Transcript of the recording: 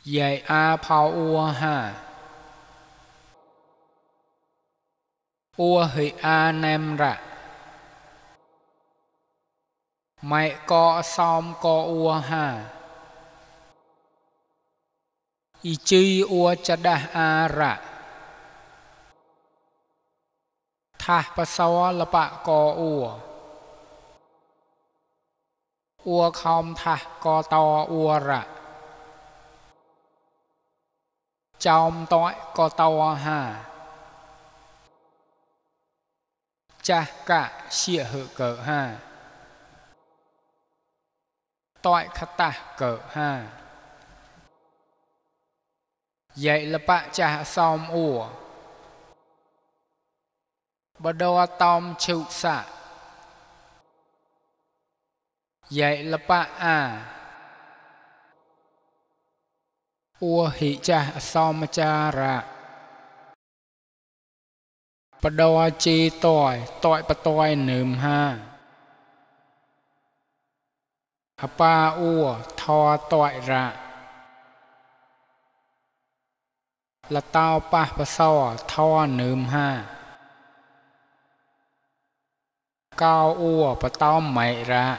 Dạy a phao ua ha. Ua hị a nem rạ. Mày có xóm có ua ha. Y chi ua cha đa a rạ. Thah pa sawa la pa có ua. Ua khom thah có to ua rạ. Chom tối có to ha. Cha cả xịa hự cỡ ha. Tối khát ta cỡ ha. Dạy là bạ cha xóm ua. Bà đô tóm chịu xạ. Dạy là bạ à. Ua hị cha xóm cha rạ. Bà đô chi tòi bà tòi nườm ha. Hà ba ua thò tòi rạ. Là tao bà sò thò nườm ha. Cao ua bà tao mày rạ.